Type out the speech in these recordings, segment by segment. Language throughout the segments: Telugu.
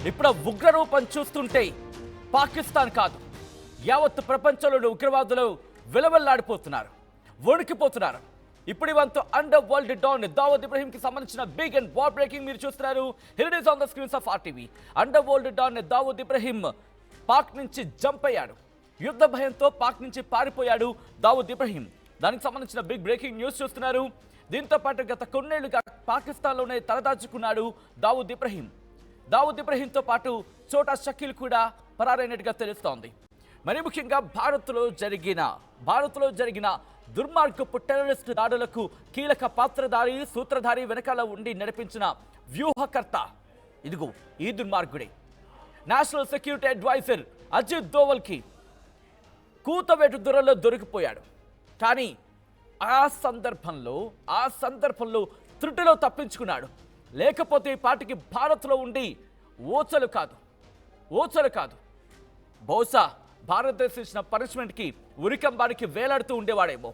ఇప్పుడు ఉగ్రరూపం చూస్తుంటే పాకిస్తాన్ కాదు యావత్ ప్రపంచంలోని ఉగ్రవాదులు విలవెల్లాడిపోతున్నారు, వణికిపోతున్నారు. ఇప్పుడు ఇవంతా underworld don Dawood Ibrahim కి సంబంధించిన బిగ్ అండ్ వార్ బ్రేకింగ్ మీరు చూస్తున్నారు. Here it is on the screens of RTV. Underworld don Dawood Ibrahim Pak నుంచి జంప్ అయ్యాడు. యుద్ధ భయంతో పాక్ నుంచి పారిపోయాడు దావూద్ ఇబ్రహీం. దానికి సంబంధించిన బిగ్ బ్రేకింగ్ న్యూస్ చూస్తున్నారు. దీంతో పాటు గత కొన్నేళ్లుగా పాకిస్తాన్లోనే తలదాచుకున్నాడు దావూద్ ఇబ్రహీం. దావూద్ ఇబ్రహీంతో పాటు చోటా షకీల్ కూడా పరారైనట్టుగా తెలుస్తోంది. మరి ముఖ్యంగా భారత్లో జరిగిన దుర్మార్గపు టెర్రరిస్టు దాడులకు కీలక పాత్రధారి, సూత్రధారి, వెనకాల ఉండి నడిపించిన వ్యూహకర్త ఇదిగో ఈ దుర్మార్గుడే. నేషనల్ సెక్యూరిటీ అడ్వైజర్ అజిత్ దోవల్కి కూతవేటు దూరంలో దొరికిపోయాడు. కానీ ఆ సందర్భంలో త్రుటిలో తప్పించుకున్నాడు. లేకపోతే ఈ పాటికి భారత్లో ఉండి ఓచలు కాదు బహుశా భారతదేశం ఇచ్చిన పనిష్మెంట్కి ఉరికంబానికి వేలాడుతూ ఉండేవాడేమో.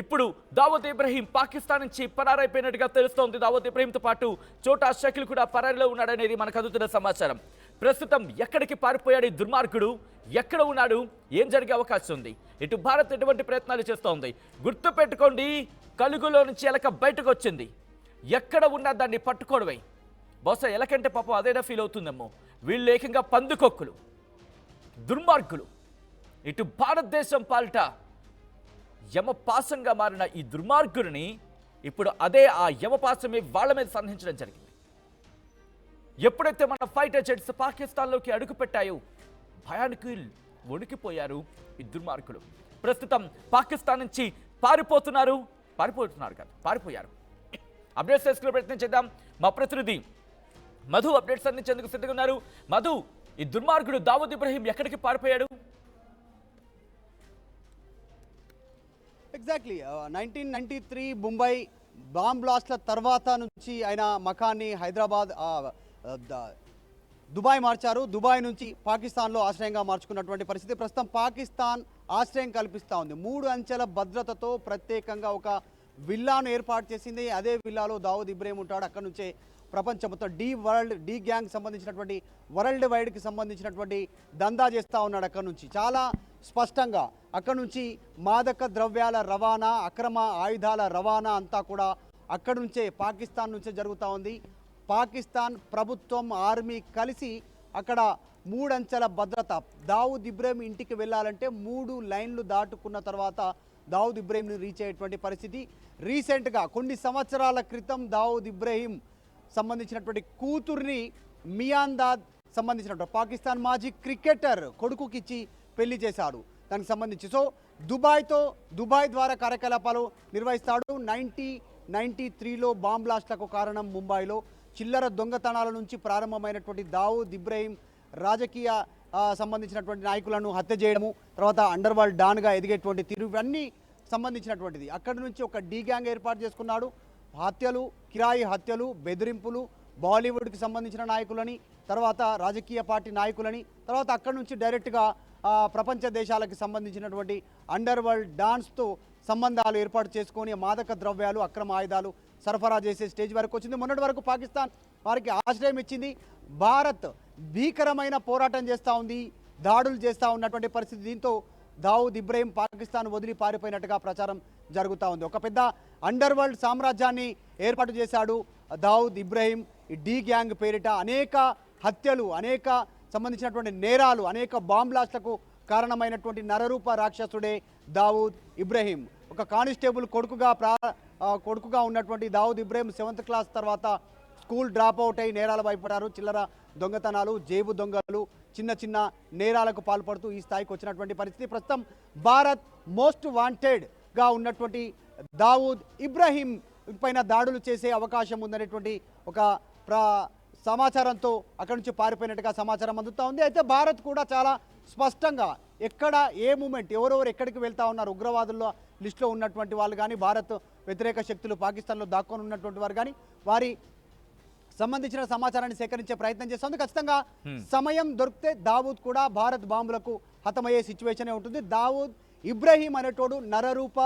ఇప్పుడు దావూద్ ఇబ్రహీం పాకిస్తాన్ నుంచి పరారైపోయినట్టుగా తెలుస్తోంది. దావూద్ ఇబ్రహీంతో పాటు చోటా షకీల్ కూడా పరారీలో ఉన్నాడనేది మనకు అందుతున్న సమాచారం. ప్రస్తుతం ఎక్కడికి పారిపోయాడు ఈ దుర్మార్గుడు, ఎక్కడ ఉన్నాడు, ఏం జరిగే అవకాశం ఉంది? ఇటు భారత్ ఎటువంటి ప్రయత్నాలు చేస్తోంది? గుర్తు పెట్టుకోండి, కలుగులో నుంచి ఎలక బయటకు వచ్చింది. ఎక్కడ ఉన్నా దాన్ని పట్టుకోవడమే. బహుశా ఎలకంటే పాపం అదేనా ఫీల్ అవుతుందేమో. వీళ్ళు ఏకంగా పందుకొక్కులు, దుర్మార్గులు. ఇటు భారతదేశం పాలిట యమపాసంగా మారిన ఈ దుర్మార్గులని ఇప్పుడు ఆ యమపాసమే వాళ్ళ మీద సంధించడం జరిగింది. ఎప్పుడైతే మన ఫైటర్ జెట్స్ పాకిస్తాన్లోకి అడుగుపెట్టాయో భయానికి వణికిపోయారు ఈ దుర్మార్గులు. ప్రస్తుతం పాకిస్తాన్ నుంచి పారిపోయారు. అప్డేట్స్ తెలుసుకునే ప్రయత్నం చేద్దాం. మా ప్రతినిధి మధు అప్డేట్స్ అందించేందుకు సిద్ధంగా ఉన్నారు. మధు, ఈ దుర్మార్గుడు దావూద్ ఇబ్రహీం ఎక్కడికి పారిపోయాడు? ఎగ్జాక్ట్లీ 1993 ముంబై బాంబ్ బ్లాస్ట్ల తర్వాత నుంచి ఆయన మకాన్ని హైదరాబాద్ దుబాయ్ మార్చారు. దుబాయ్ నుంచి పాకిస్తాన్లో ఆశ్రయంగా మార్చుకున్నటువంటి పరిస్థితి. ప్రస్తుతం పాకిస్తాన్ ఆశ్రయం కల్పిస్తూ ఉంది. 3 అంచెల భద్రతతో ప్రత్యేకంగా ఒక విల్లాను ఏర్పాటు చేసింది. అదే విల్లాలో దావూద్ ఇబ్రహీం ఉంటాడు. అక్కడ నుంచే ప్రపంచం మొత్తం డి గ్యాంగ్ సంబంధించినటువంటి వరల్డ్ వైడ్కి సంబంధించినటువంటి దందా చేస్తూ ఉన్నాడు. అక్కడ నుంచి చాలా స్పష్టంగా అక్కడ నుంచి మాదక ద్రవ్యాల రవాణా, అక్రమ ఆయుధాల రవాణా అంతా కూడా అక్కడ నుంచే, పాకిస్తాన్ నుంచే జరుగుతూ ఉంది. పాకిస్తాన్ ప్రభుత్వం, ఆర్మీ కలిసి అక్కడ 3 అంచెల భద్రత. దావూద్ ఇబ్రహీం ఇంటికి వెళ్ళాలంటే 3 లైన్లు దాటుకున్న తర్వాత దావూద్ ఇబ్రహీంని రీచ్ అయ్యేటువంటి పరిస్థితి. రీసెంట్గా కొన్ని సంవత్సరాల క్రితం దావూద్ ఇబ్రహీం సంబంధించినటువంటి కూతుర్ని మియాందాద్ సంబంధించినటువంటి పాకిస్తాన్ మాజీ క్రికెటర్ కొడుకుకి ఇచ్చి పెళ్లి చేశాడు. దానికి సంబంధించి దుబాయ్ ద్వారా కార్యకలాపాలు నిర్వహిస్తాడు. 1993లో బాంబ్ బ్లాస్ట్లకు కారణం ముంబైలో చిల్లర దొంగతనాల నుంచి ప్రారంభమైనటువంటి దావూద్ ఇబ్రహీం రాజకీయ సంబంధించినటువంటి నాయకులను హత్య చేయడము, తర్వాత అండర్ వరల్డ్ డాన్గా ఎదిగేటువంటి తీరు, ఇవన్నీ సంబంధించినటువంటిది. అక్కడి నుంచి ఒక డి గ్యాంగ్ ఏర్పాటు చేసుకున్నాడు. హత్యలు, కిరాయి హత్యలు, బెదిరింపులు, బాలీవుడ్కి సంబంధించిన నాయకులని, తర్వాత రాజకీయ పార్టీ నాయకులని, తర్వాత అక్కడి నుంచి డైరెక్ట్గా ప్రపంచ దేశాలకు సంబంధించినటువంటి అండర్ వరల్డ్ డాన్స్తో సంబంధాలు ఏర్పాటు చేసుకొని మాదక ద్రవ్యాలు, అక్రమ ఆయుధాలు సరఫరా చేసే స్టేజ్ వరకు వచ్చింది. మొన్నటి వరకు పాకిస్తాన్ వారికి ఆశ్రయం ఇచ్చింది. భారత్ భీకరమైన పోరాటం చేస్తూ ఉంది, దాడులు చేస్తూ ఉన్నటువంటి పరిస్థితి. దీంతో దావూద్ ఇబ్రహీం పాకిస్తాన్ వదిలి పారిపోయినట్టుగా ప్రచారం జరుగుతూ ఉంది. ఒక పెద్ద అండర్ వరల్డ్ సామ్రాజ్యాన్ని ఏర్పాటు చేశాడు దావూద్ ఇబ్రహీం. ఈ డి గ్యాంగ్ పేరిట అనేక హత్యలు, అనేక సంబంధించినటువంటి నేరాలు, అనేక బాంబ్ బ్లాస్ట్లకు కారణమైనటువంటి నరరూప రాక్షసుడే దావూద్ ఇబ్రహీం. ఒక కానిస్టేబుల్ కొడుకుగా ఉన్నటువంటి దావూద్ ఇబ్రహీం 7th క్లాస్ తర్వాత స్కూల్ డ్రాప్ అవుట్ అయి నేరాలు భయపడారు. చిల్లర దొంగతనాలు, జేబు దొంగలు, చిన్న నేరాలకు పాల్పడుతూ ఈ స్థాయికి వచ్చినటువంటి పరిస్థితి. ప్రస్తుతం భారత్ మోస్ట్ వాంటెడ్గా ఉన్నటువంటి దావూద్ ఇబ్రహీం పైన దాడులు చేసే అవకాశం ఉందనేటువంటి ఒక సమాచారంతో అక్కడి నుంచి పారిపోయినట్టుగా సమాచారం అందుతూ ఉంది. అయితే భారత్ కూడా చాలా స్పష్టంగా ఎక్కడ ఏ మూమెంట్, ఎవరెవరు ఎక్కడికి వెళ్తూ ఉన్నారు, ఉగ్రవాదుల్లో లిస్టులో ఉన్నటువంటి వాళ్ళు కానీ, భారత్ వ్యతిరేక శక్తులు పాకిస్తాన్లో దాక్కొని ఉన్నటువంటి వారు కానీ, వారి సంబంధించిన సమాచారాన్ని సేకరించే ప్రయత్నం చేస్తుంది. ఖచ్చితంగా సమయం దొరికితే దావూద్ కూడా భారత్ బాంబులకు హతమయ్యే సిచ్యువేషనే ఉంటుంది. దావూద్ ఇబ్రహీం అనేటోడు నరరూప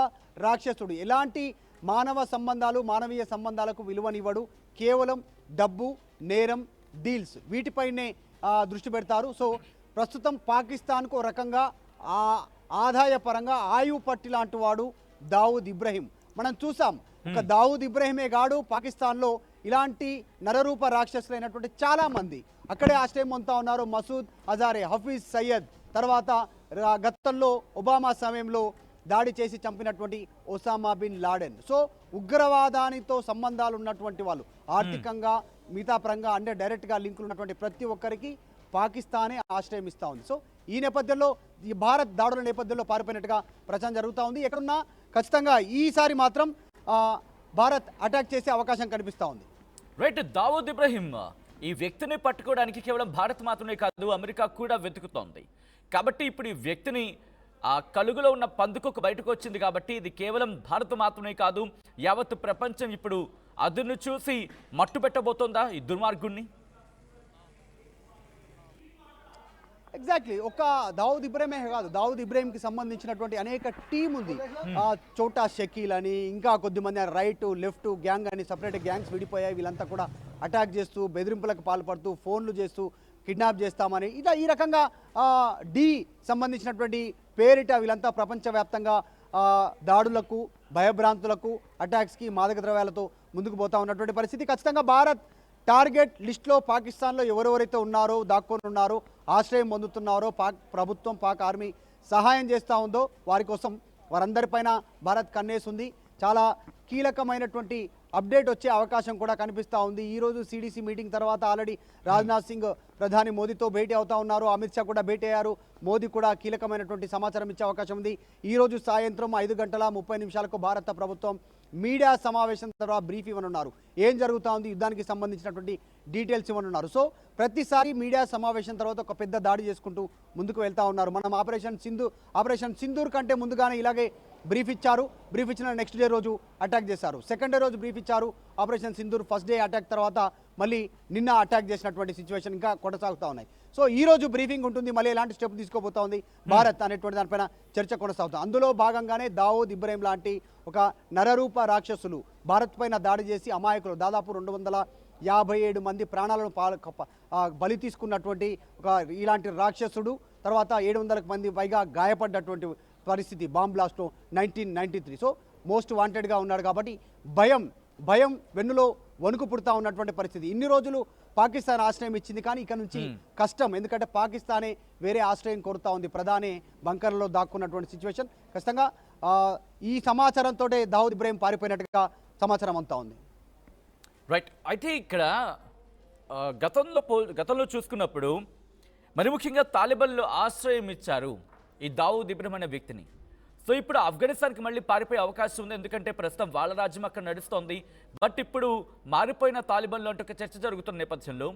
రాక్షసుడు. ఎలాంటి మానవ సంబంధాలు, మానవీయ సంబంధాలకు విలువనివ్వడు. కేవలం డబ్బు, నేరం, డీల్స్ వీటిపైనే దృష్టి పెడతారు. సో ప్రస్తుతం పాకిస్తాన్కు ఒక రకంగా ఆదాయపరంగా ఆయువు పట్టి లాంటి వాడు దావూద్ ఇబ్రహీం. మనం చూసాం ఒక దావూద్ ఇబ్రహీమే గాడు పాకిస్తాన్లో ఇలాంటి నరరూప రాక్షసులైనటువంటి చాలా మంది అక్కడే ఆశ్రయం పొందుతా ఉన్నారు. మసూద్ అజారే, హఫీజ్ సయ్యద్, తర్వాత గతంలో ఒబామా సమయంలో దాడి చేసి చంపినటువంటి ఒసామా బిన్ లాడెన్. సో ఉగ్రవాదానితో సంబంధాలు ఉన్నటువంటి వాళ్ళు, ఆర్థికంగా మిగతా పరంగా అంటే డైరెక్ట్గా లింకులు ఉన్నటువంటి ప్రతి ఒక్కరికి పాకిస్తానే ఆశ్రయం ఇస్తూ ఉంది. సో ఈ నేపథ్యంలో ఈ భారత్ దాడుల నేపథ్యంలో పారిపోయినట్టుగా ప్రచారం జరుగుతూ ఉంది. ఎక్కడున్నా ఖచ్చితంగా ఈసారి మాత్రం భారత్ అటాక్ చేసే అవకాశం కనిపిస్తూ ఉంది. రైట్, దావూద్ ఇబ్రహీం ఈ వ్యక్తిని పట్టుకోవడానికి కేవలం భారత్ మాత్రమే కాదు, అమెరికా కూడా వెతుకుతోంది. కాబట్టి ఇప్పుడు ఈ వ్యక్తిని ఆ కలుగులో ఉన్న పందుకు బయటకు వచ్చింది కాబట్టి ఇది కేవలం భారత్ మాత్రమే కాదు, యావత్ ప్రపంచం ఇప్పుడు అదును చూసి మట్టు పెట్టబోతోందా ఈ దుర్మార్గుణ్ణి? ఎగ్జాక్ట్లీ. ఒక దావూద్ ఇబ్రహీమే కాదు, దావూద్ ఇబ్రహీంకి సంబంధించినటువంటి అనేక టీం ఉంది. చోటా షకీల్ అని, ఇంకా కొద్దిమంది రైట్ లెఫ్ట్ గ్యాంగ్ అని సపరేట్ గ్యాంగ్స్ విడిపోయాయి. వీళ్ళంతా కూడా అటాక్ చేస్తూ బెదిరింపులకు పాల్పడుతూ ఫోన్లు చేస్తూ కిడ్నాప్ చేస్తామని ఇలా ఈ రకంగా డి సంబంధించినటువంటి పేరిట వీళ్ళంతా ప్రపంచవ్యాప్తంగా దాడులకు, భయభ్రాంతులకు, అటాక్స్కి, మాదక ద్రవ్యాలతో ముందుకు పోతా ఉన్నటువంటి పరిస్థితి. ఖచ్చితంగా భారత్ టార్గెట్ లిస్ట్లో పాకిస్తాన్లో ఎవరెవరైతే ఉన్నారో, దాక్కొని ఉన్నారో, ఆశ్రయం పొందుతున్నారో, పాక్ ప్రభుత్వం, పాక్ ఆర్మీ సహాయం చేస్తూ ఉందో వారి కోసం వారందరిపైన భారత్ కన్నేస్తుంది. చాలా కీలకమైనటువంటి అప్డేట్ వచ్చే అవకాశం కూడా కనిపిస్తూ ఉంది. ఈరోజు సిడిసి మీటింగ్ తర్వాత ఆల్రెడీ రాజ్నాథ్ సింగ్ ప్రధాని మోదీతో భేటీ అవుతా ఉన్నారు. అమిత్ షా కూడా భేటీ అయ్యారు. మోదీ కూడా కీలకమైనటువంటి సమాచారం ఇచ్చే అవకాశం ఉంది. ఈరోజు సాయంత్రం 5:30 భారత ప్రభుత్వం మీడియా సమావేశం తర్వాత బ్రీఫ్ ఇవ్వనున్నారు. ఏం జరుగుతూ ఉంది, యుద్ధానికి సంబంధించినటువంటి డీటెయిల్స్ ఇవ్వనున్నారు. సో ప్రతిసారి మీడియా సమావేశం తర్వాత ఒక పెద్ద దాడి చేసుకుంటూ ముందుకు వెళ్తూ ఉన్నారు. మనం ఆపరేషన్ సింధూర్ కంటే ముందుగానే ఇలాగే బ్రీఫ్ ఇచ్చారు. బ్రీఫ్ ఇచ్చిన నెక్స్ట్ డే రోజు అటాక్ చేశారు. సెకండ్ డే రోజు బ్రీఫ్ ఇచ్చారు. Operation Sindoor first day attack తర్వాత మళ్ళీ నిన్న అటాక్ చేసినటువంటి సిచ్యువేషన్ ఇంకా కొనసాగుతూ ఉన్నాయి. సో ఈ రోజు బ్రీఫింగ్ ఉంటుంది. మళ్ళీ ఎలాంటి స్టెప్ తీసుకోబోతా ఉంది భారత్ అనేటువంటి దానిపైన చర్చ కొనసాగుతుంది. అందులో భాగంగానే దావూద్ ఇబ్రహీం లాంటి ఒక నరరూప రాక్షసులు భారత్ పైన దాడి చేసి అమాయకులు దాదాపు 257 మంది ప్రాణాలను బలి తీసుకున్నటువంటి ఒక ఇలాంటి రాక్షసుడు, తర్వాత 700 మంది పైగా గాయపడ్డటువంటి పరిస్థితి బాంబ్ బ్లాస్ట్లో 1993. సో మోస్ట్ వాంటెడ్గా ఉన్నాడు కాబట్టి భయం వెన్నులో వణుకు పుడతా ఉన్నటువంటి పరిస్థితి. ఇన్ని రోజులు పాకిస్తాన్ ఆశ్రయం ఇచ్చింది, కానీ ఇక నుంచి కష్టం. ఎందుకంటే పాకిస్తానే వేరే ఆశ్రయం కోరుతా ఉంది. ప్రధాని బంకర్లో దాక్కున్నటువంటి సిచ్యువేషన్. ఖచ్చితంగా ఈ సమాచారంతో దావూద్ ఇబ్రహీం పారిపోయినట్టుగా సమాచారం అంతా ఉంది. రైట్, అయితే ఇక్కడ గతంలో చూసుకున్నప్పుడు మరి ముఖ్యంగా తాలిబాన్లు ఆశ్రయం ఇచ్చారు ఈ దావూద్ ఇబ్రహీం అనే వ్యక్తిని. సో ఇప్పుడు ఆఫ్ఘనిస్తాన్కి మళ్ళీ పారిపోయే అవకాశం ఉంది, ఎందుకంటే ప్రస్తుతం వాళ్ళ రాజ్యం అక్కడ నడుస్తోంది. బట్ ఇప్పుడు మారిపోయిన తాలిబాన్లు అంటూ ఒక చర్చ జరుగుతున్న నేపథ్యంలో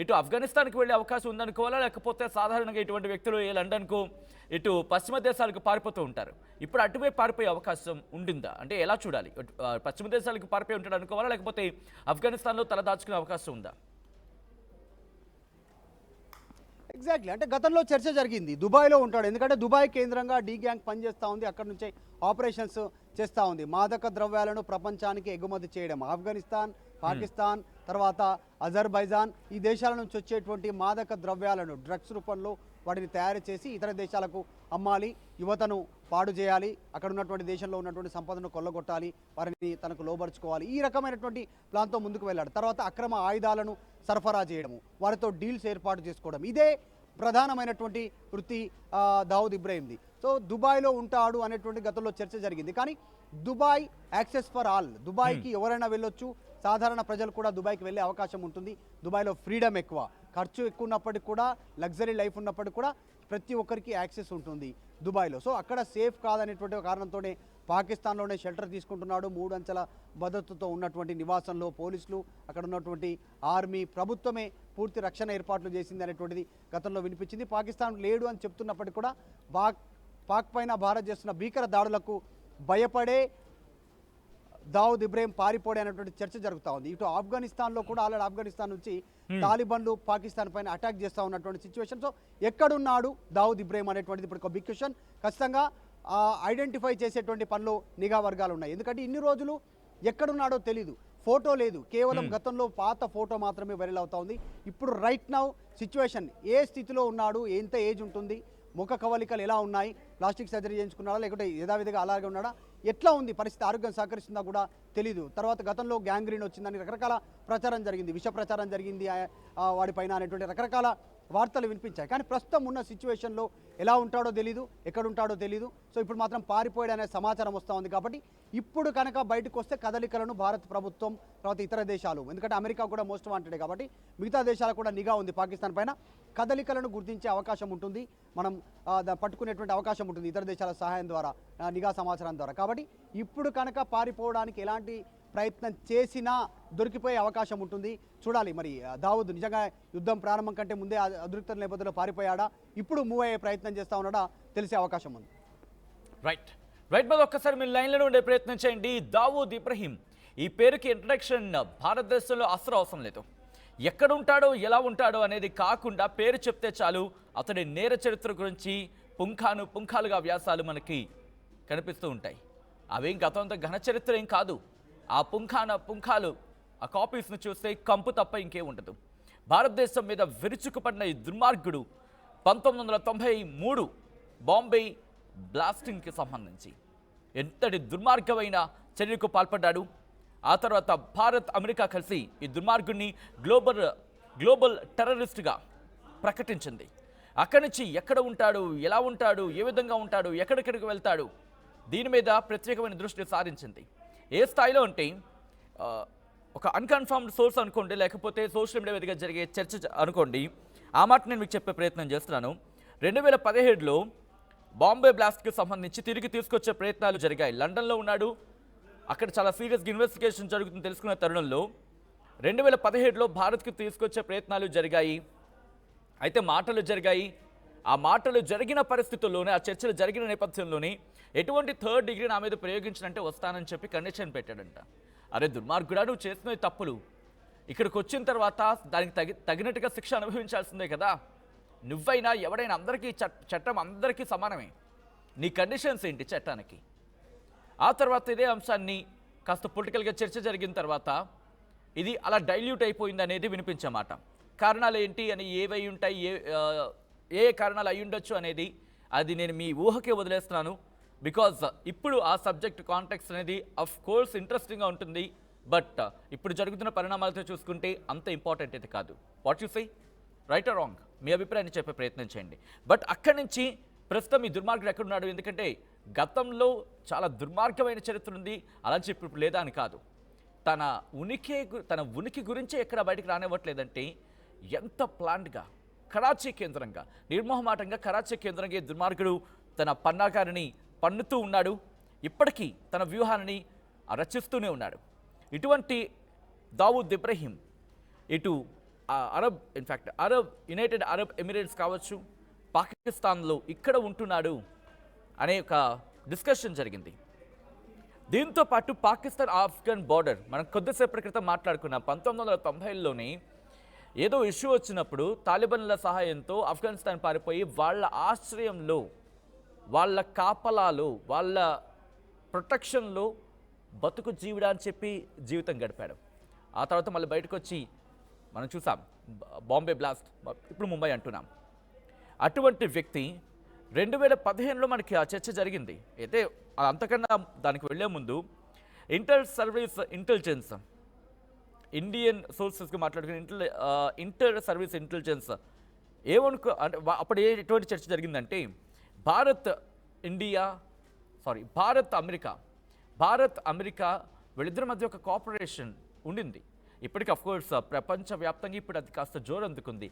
ఇటు ఆఫ్ఘనిస్తాన్కి వెళ్ళే అవకాశం ఉందనుకోవాలా, లేకపోతే సాధారణంగా ఇటువంటి వ్యక్తులు ఏ లండన్కు, ఇటు పశ్చిమ దేశాలకు పారిపోతూ ఉంటారు. ఇప్పుడు అటువైపు పారిపోయే అవకాశం ఉండిందా? అంటే ఎలా చూడాలి? పశ్చిమ దేశాలకు పారిపోయి ఉంటాడు అనుకోవాలా, లేకపోతే ఆఫ్ఘనిస్తాన్లో తల దాచుకునే అవకాశం ఉందా? ఎగ్జాక్ట్లీ. అంటే గతంలో చర్చ జరిగింది దుబాయ్లో ఉంటాడు, ఎందుకంటే దుబాయ్ కేంద్రంగా డి గ్యాంగ్ పనిచేస్తూ ఉంది. అక్కడ నుంచే ఆపరేషన్స్ చేస్తూ ఉంది. మాదక ద్రవ్యాలను ప్రపంచానికి ఎగుమతి చేయడం. ఆఫ్ఘనిస్తాన్, పాకిస్తాన్, తర్వాత అజర్బైజాన్ ఈ దేశాల నుంచి వచ్చేటువంటి మాదక ద్రవ్యాలను డ్రగ్స్ రూపంలో వాటిని తయారు చేసి ఇతర దేశాలకు అమ్మాలి, యువతను పాడు చేయాలి, అక్కడ ఉన్నటువంటి దేశంలో ఉన్నటువంటి సంపదను కొల్లగొట్టాలి, వారిని తనకు లోబరుచుకోవాలి, ఈ రకమైనటువంటి ప్లాన్తో ముందుకు వెళ్ళాడు. తర్వాత అక్రమ ఆయుధాలను సరఫరా చేయడము, వారితో డీల్స్ ఏర్పాటు చేసుకోవడం, ఇదే ప్రధానమైనటువంటి వృత్తి దావూద్ ఇబ్రహీంది. సో దుబాయ్లో ఉంటాడు అనేటువంటి గతంలో చర్చ జరిగింది. కానీ దుబాయ్ యాక్సెస్ ఫర్ ఆల్, దుబాయ్కి ఎవరైనా వెళ్ళొచ్చు, సాధారణ ప్రజలు కూడా దుబాయ్కి వెళ్ళే అవకాశం ఉంటుంది. దుబాయ్లో ఫ్రీడమ్ ఎక్కువ, ఖర్చు ఎక్కువ ఉన్నప్పటికీ కూడా, లగ్జరీ లైఫ్ ఉన్నప్పటికీ కూడా ప్రతి ఒక్కరికి యాక్సెస్ ఉంటుంది దుబాయ్లో. సో అక్కడ సేఫ్ కాదనేటువంటి కారణంతోనే పాకిస్తాన్లోనే షెల్టర్ తీసుకుంటున్నాడు. 3 అంచెల భద్రతతో ఉన్నటువంటి నివాసంలో పోలీసులు, అక్కడ ఉన్నటువంటి ఆర్మీ, ప్రభుత్వమే పూర్తి రక్షణ ఏర్పాట్లు చేసింది అనేటువంటిది గతంలో వినిపించింది. పాకిస్తాన్ లేడు అని చెప్తున్నప్పటికీ కూడా పాక్ పైన భారత్ చేస్తున్న భీకర దాడులకు భయపడే దావూద్ ఇబ్రహీం పారిపోడే అనేటువంటి చర్చ జరుగుతూ ఉంది. ఇటు ఆఫ్ఘనిస్తాన్లో కూడా ఆల్రెడీ ఆఫ్ఘనిస్తాన్ నుంచి తాలిబాన్లు పాకిస్తాన్ పైన అటాక్ చేస్తూ ఉన్నటువంటి సిచ్యువేషన్. సో ఎక్కడున్నాడు దావూద్ ఇబ్రహీం అనేటువంటిది ఇప్పుడు ఒక బిగ్ క్వశ్చన్. ఖచ్చితంగా ఐడెంటిఫై చేసేటువంటి పనిలో నిఘా వర్గాలు ఉన్నాయి. ఎందుకంటే ఇన్ని రోజులు ఎక్కడున్నాడో తెలీదు. ఫోటో లేదు, కేవలం గతంలో పాత ఫోటో మాత్రమే వైరల్ అవుతా ఉంది. ఇప్పుడు రైట్ నౌ సిచ్యువేషన్ ఏ స్థితిలో ఉన్నాడు, ఎంత ఏజ్ ఉంటుంది, ముఖ కవలికలు ఎలా ఉన్నాయి, ప్లాస్టిక్ సర్జరీ చేయించుకున్నాడా లేకుంటే యథావిధిగా అలాగే ఉన్నాడా, ఎట్లా ఉంది పరిస్థితి, ఆరోగ్యం సహకరిస్తుందా కూడా తెలీదు. తర్వాత గతంలో గ్యాంగ్రీన్ వచ్చిందని రకరకాల ప్రచారం జరిగింది, విష ప్రచారం జరిగింది వాడిపైన అనేటువంటి రకరకాల వార్తలు వినిపించాయి. కానీ ప్రస్తుతం ఉన్న సిచ్యువేషన్లో ఎలా ఉంటాడో తెలీదు, ఎక్కడ ఉంటాడో తెలీదు. సో ఇప్పుడు మాత్రం పారిపోయాడనే సమాచారం వస్తూ ఉంది. కాబట్టి ఇప్పుడు కనుక బయటకు వస్తే కదలికలను భారత ప్రభుత్వం, తర్వాత ఇతర దేశాలు, ఎందుకంటే అమెరికా కూడా మోస్ట్ వాంటెడ్ కాబట్టి మిగతా దేశాలకు కూడా నిఘా ఉంది పాకిస్తాన్ పైన, కదలికలను గుర్తించే అవకాశం ఉంటుంది, మనం పట్టుకునేటువంటి అవకాశం ఉంటుంది ఇతర దేశాల సహాయం ద్వారా, నిఘా సమాచారం ద్వారా. కాబట్టి ఇప్పుడు కనుక పారిపోవడానికి ఎలాంటి ప్రయత్నం చేసినా దొరికిపోయే అవకాశం ఉంటుంది. చూడాలి మరి దావూద్ నిజంగా యుద్ధం ప్రారంభం కంటే ముందే అదురుక్త నేపథ్యంలో పారిపోయాడా, ఇప్పుడు మూవ్ అయ్యే ప్రయత్నం చేస్తా ఉన్నాడా తెలిసే అవకాశం ఉంది. రైట్ మరి ఒక్కసారి మీరు లైన్లో ఉండే ప్రయత్నం చేయండి. దావూద్ ఇబ్రహీం ఈ పేరుకి ఇంట్రడక్షన్ భారతదేశంలో అస్సలు అవసరం లేదు. ఎక్కడ ఉంటాడో ఎలా ఉంటాడో అనేది కాకుండా పేరు చెప్తే చాలు అతడి నేర చరిత్ర గురించి పుంఖాలుగా వ్యాసాలు మనకి కనిపిస్తూ ఉంటాయి. అవేం గతంతో ఘన చరిత్ర ఏం కాదు. ఆ పుంఖాలు ఆ కాపీస్ను చూస్తే కంపు తప్ప ఇంకేం ఉండదు. భారతదేశం మీద విరుచుకుపడిన ఈ దుర్మార్గుడు 1993 బాంబే బ్లాస్టింగ్కి సంబంధించి ఎంతటి దుర్మార్గమైన చర్యకు పాల్పడ్డాడు. ఆ తర్వాత భారత్, అమెరికా కలిసి ఈ దుర్మార్గుడిని గ్లోబల్ టెర్రరిస్ట్గా ప్రకటించింది. అక్కడి నుంచి ఎక్కడ ఉంటాడు, ఎలా ఉంటాడు, ఏ విధంగా ఉంటాడు, ఎక్కడెక్కడికి వెళ్తాడు, దీని మీద ప్రత్యేకమైన దృష్టి సారించింది. ఏ స్థాయిలో అంటే ఒక అన్కన్ఫర్మ్డ్ సోర్స్ అనుకోండి, లేకపోతే సోషల్ మీడియా వేదికగా జరిగే చర్చ అనుకోండి, ఆ మాట నేను మీకు చెప్పే ప్రయత్నం చేస్తున్నాను. 2017లో బాంబే బ్లాస్ట్కి సంబంధించి తిరిగి తీసుకొచ్చే ప్రయత్నాలు జరిగాయి. లండన్లో ఉన్నాడు, అక్కడ చాలా సీరియస్గా ఇన్వెస్టిగేషన్ జరుగుతుంది తెలుసుకున్న తరుణంలో 2017లో భారత్కి తీసుకొచ్చే ప్రయత్నాలు జరిగాయి. అయితే మాటలు జరిగాయి. ఆ మాటలు జరిగిన పరిస్థితుల్లోనే, ఆ చర్చలు జరిగిన నేపథ్యంలోనే ఎటువంటి థర్డ్ డిగ్రీ నా మీద ప్రయోగించినంటే వస్తానని చెప్పి కండిషన్ పెట్టాడంట. అరే దుర్మార్గుడా, నువ్వు చేసిన తప్పులు ఇక్కడికి వచ్చిన తర్వాత దానికి తగినట్టుగా శిక్ష అనుభవించాల్సిందే కదా. నువ్వైనా ఎవడైనా అందరికీ చట్టం అందరికీ సమానమే. నీ కండిషన్స్ ఏంటి చట్టానికి? ఆ తర్వాత ఇదే అంశాన్ని కాస్త పొలిటికల్గా చర్చ జరిగిన తర్వాత ఇది అలా డైల్యూట్ అయిపోయింది అనేది వినిపించే మాట. కారణాలు ఏంటి అని ఏవై ఉంటాయి, ఏ కారణాలు అయి ఉండొచ్చు అనేది అది నేను మీ ఊహకే వదిలేస్తున్నాను. బికాజ్ ఇప్పుడు ఆ సబ్జెక్ట్ కాంటెక్స్ట్ అనేది అఫ్ కోర్స్ ఇంట్రెస్టింగ్గా ఉంటుంది, బట్ ఇప్పుడు జరుగుతున్న పరిణామాలతో చూసుకుంటే అంత ఇంపార్టెంట్ అయితే కాదు. What you say, right or wrong? మీ అభిప్రాయాన్ని చెప్పే ప్రయత్నం చేయండి. బట్ అక్కడి నుంచి ప్రస్తుతం ఈ దుర్మార్గుడు ఎక్కడున్నాడు, ఎందుకంటే గతంలో చాలా దుర్మార్గమైన చరిత్ర ఉంది, అలా చెప్పి ఇప్పుడు లేదా అని కాదు. తన ఉనికి గురించి ఎక్కడ బయటికి రానివ్వట్లేదంటే ఎంత ప్లాన్డ్గా కరాచీ కేంద్రంగా, నిర్మోహమాటంగా కరాచీ కేంద్రంగా దుర్మార్గుడు తన పన్నాగారిని పన్నుతూ ఉన్నాడు. ఇప్పటికీ తన వ్యూహాన్ని రచిస్తూనే ఉన్నాడు. ఇటువంటి దావూద్ ఇబ్రహీం ఇటు యునైటెడ్ అరబ్ ఎమిరేట్స్ కావచ్చు, పాకిస్తాన్లో ఇక్కడ ఉంటున్నాడు అనే ఒక డిస్కషన్ జరిగింది. దీంతో పాటు పాకిస్తాన్ ఆఫ్ఘన్ బార్డర్ మనం కొద్దిసేపటి క్రితం మాట్లాడుకున్నాం. 1990లోనే ఏదో ఇష్యూ వచ్చినప్పుడు తాలిబాన్ల సహాయంతో ఆఫ్ఘనిస్తాన్ పారిపోయి వాళ్ళ ఆశ్రయంలో, వాళ్ళ కాపలాలో, వాళ్ళ ప్రొటెక్షన్లో బతుకు జీవుడా అని చెప్పి జీవితం గడిపాడు. ఆ తర్వాత మళ్ళీ బయటకు వచ్చి మనం చూసాం బాంబే బ్లాస్ట్, ఇప్పుడు ముంబై అంటున్నాం. అటువంటి వ్యక్తి 2015లో మనకి ఆ చర్చ జరిగింది. అయితే అంతకన్నా దానికి వెళ్ళే ముందు ఇంటెలిజెన్స్ ఇండియన్ సోర్సెస్కి మాట్లాడుకుని ఇంటర్ సర్వీస్ ఇంటెలిజెన్స్ అంటే అప్పుడు ఎటువంటి చర్చ జరిగిందంటే భారత్ అమెరికా వీళ్ళిద్దరి మధ్య ఒక కోఆపరేషన్ ఉండింది. ఇప్పటికీ అఫ్కోర్స్ ప్రపంచవ్యాప్తంగా ఇప్పుడు అది కాస్త జోరు అందుకుంది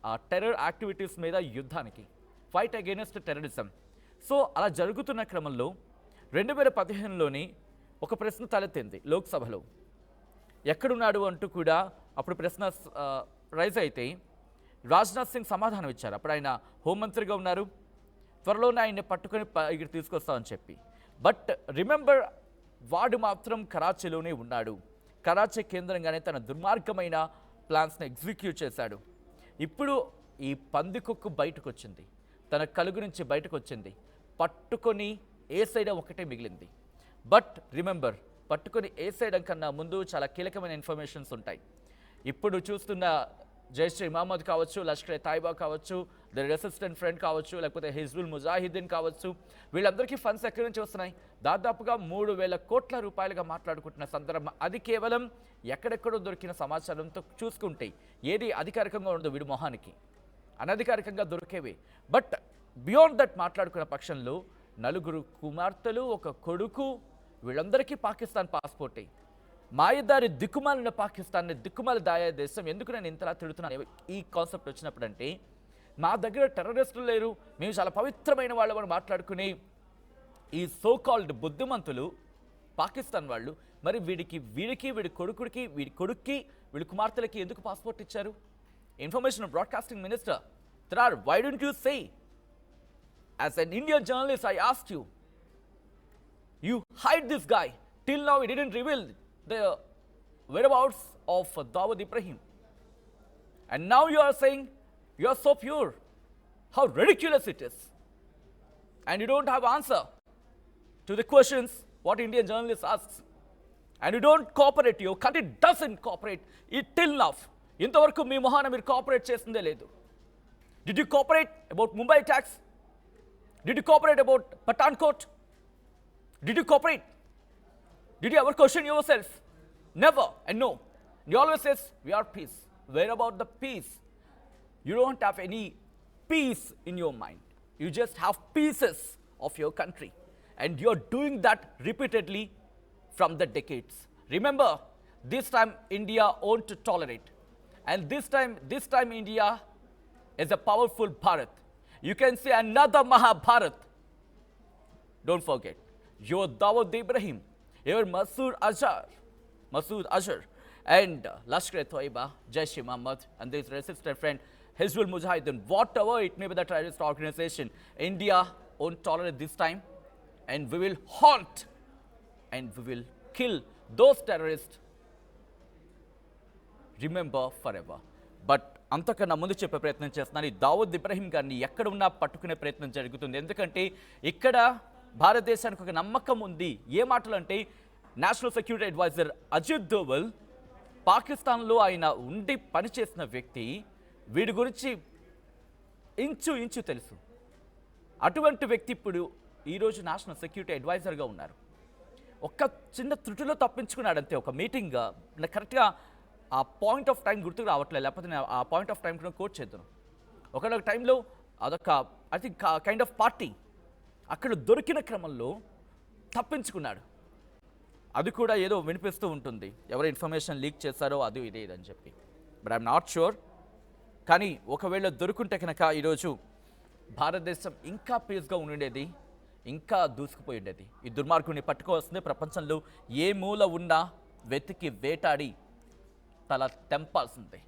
ఆ టెర్రర్ యాక్టివిటీస్ మీద యుద్ధానికి, ఫైట్ అగైనెస్ట్ టెర్రరిజం. సో అలా జరుగుతున్న క్రమంలో 2015లోని ఒక ప్రశ్న తలెత్తింది లోక్సభలో, ఎక్కడున్నాడు అంటూ కూడా అప్పుడు ప్రశ్న రైజ్ అయితే రాజ్నాథ్ సింగ్ సమాధానం ఇచ్చారు. అప్పుడు ఆయన హోంమంత్రిగా ఉన్నారు. త్వరలోనే ఆయన్ని పట్టుకొని ఇక్కడ తీసుకొస్తామని చెప్పి. బట్ రిమెంబర్, వాడు మాత్రం కరాచీలోనే ఉన్నాడు. కరాచీ కేంద్రంగానే తన దుర్మార్గమైన ప్లాన్స్ని ఎగ్జిక్యూట్ చేశాడు. ఇప్పుడు ఈ పందికొక్కు బయటకు వచ్చింది, తన కలుగు నుంచి బయటకు వచ్చింది. పట్టుకొని ఏ సైడ్ ఒకటే మిగిలింది. బట్ రిమెంబర్, పట్టుకొని వేసేయడం కన్నా ముందు చాలా కీలకమైన ఇన్ఫర్మేషన్స్ ఉంటాయి. ఇప్పుడు చూస్తున్న జైష్ మహమ్మద్ కావచ్చు, లష్కర్ తాయిబా కావచ్చు, ద రెసిస్టెంట్ ఫ్రంట్ కావచ్చు, లేకపోతే హిజ్బుల్ ముజాహిద్దీన్ కావచ్చు, వీళ్ళందరికీ ఫండ్స్ ఎక్కడి నుంచి వస్తున్నాయి? దాదాపుగా 3,000 కోట్ల రూపాయలుగా మాట్లాడుకుంటున్న సందర్భం. అది కేవలం ఎక్కడెక్కడో దొరికిన సమాచారంతో చూసుకుంటే ఏది అధికారికంగా ఉండదు వీడి మొహానికి, అనధికారికంగా దొరికేవి. బట్ బియాండ్ దట్ మాట్లాడుకున్న పక్షంలో 4 కుమార్తెలు, 1 కొడుకు, వీళ్ళందరికీ పాకిస్తాన్ పాస్పోర్టే. మాయదారి దిక్కుమాలిన పాకిస్తాన్ని, దిక్కుమాలి దాయా దేశం. ఎందుకు నేను ఇంతలా తిడుతున్నాను ఈ కాన్సెప్ట్ వచ్చినప్పుడు అంటే, మా దగ్గర టెర్రరిస్టులు లేరు, మేము చాలా పవిత్రమైన వాళ్ళు అని మాట్లాడుకుని ఈ సో కాల్డ్ బుద్ధిమంతులు పాకిస్తాన్ వాళ్ళు మరి వీడి కొడుక్కి వీడి కుమార్తెలకి ఎందుకు పాస్పోర్ట్ ఇచ్చారు? Information broadcasting minister Tarar, why didn't you say? As an Indian journalist, I asked you. You hide this guy. Till now, he didn't reveal the whereabouts of Dawood Ibrahim. And now you are saying you are so pure. How ridiculous it is. And you don't have answer to the questions what Indian journalists asks. And you don't cooperate. Your country doesn't cooperate. It till now. ఇంతవరకు మీ మొహాన మీరు కోఆపరేట్ చేసిందే లేదు. Did you cooperate about Mumbai attacks? Did you cooperate about Pathankot? Did you cooperate? Did you ever question yourself? Never and no. You always says, we are peace. Where about the peace? You don't have any peace in your mind. You just have pieces of your country. And you're doing that repeatedly from the decades. Remember, this time India won't tolerate. And this time India is a powerful Bharat. You can say another Mahabharat. Don't forget, your Dawood Ibrahim, your Masood Azhar, and Lashkar-e-Taiba, Jaish-e-Mohammed, and this resistant friend, Hizbul Mujahideen, whatever it may be the terrorist organization, India won't tolerate this time, and we will haunt and we will kill those terrorists. Remember forever. But అంతకన్నా ముందు చెప్పే ప్రయత్నం చేస్తున్నాను. ఈ దావూద్ ఇబ్రహీం గారిని ఎక్కడ ఉన్నా పట్టుకునే ప్రయత్నం జరుగుతుంది. ఎందుకంటే ఇక్కడ భారతదేశానికి ఒక నమ్మకం ఉంది. ఏ మాటలు అంటే, national security adviser Ajit Doval పాకిస్తాన్లో ఆయన ఉండి పనిచేసిన వ్యక్తి, వీడి గురించి ఇంచు తెలుసు. అటువంటి వ్యక్తి ఇప్పుడు ఈరోజు నేషనల్ సెక్యూరిటీ అడ్వైజర్గా ఉన్నారు. ఒక్క చిన్న త్రుటిలో తప్పించుకున్నాడు అంతే. ఒక మీటింగ్ కరెక్ట్గా ఆ పాయింట్ ఆఫ్ టైం గుర్తుకు రావట్లేదు, లేకపోతే నేను ఆ పాయింట్ ఆఫ్ టైం కోట్ చేద్దాను. ఒకనొక టైంలో అదొక I think kind of party, అక్కడ దొరికిన క్రమంలో తప్పించుకున్నాడు. అది కూడా ఏదో వినిపిస్తూ ఉంటుంది, ఎవరు ఇన్ఫర్మేషన్ లీక్ చేశారో అది ఇదేదని చెప్పి. But I'm not sure. కానీ ఒకవేళ దొరుకుంటే కనుక ఈరోజు భారతదేశం ఇంకా పీస్గా ఉండేది, ఇంకా దూసుకుపోయి ఉండేది. ఈ దుర్మార్గుని పట్టుకోవాల్సిందే. ప్రపంచంలో ఏ మూల ఉన్నా వెతికి వేటాడి తల తెంపాల్సిందే.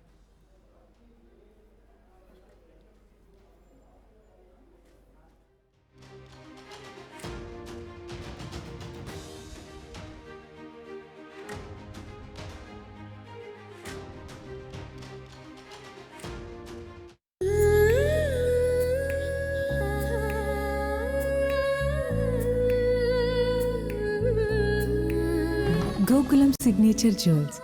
Gokulam Signature Jewels,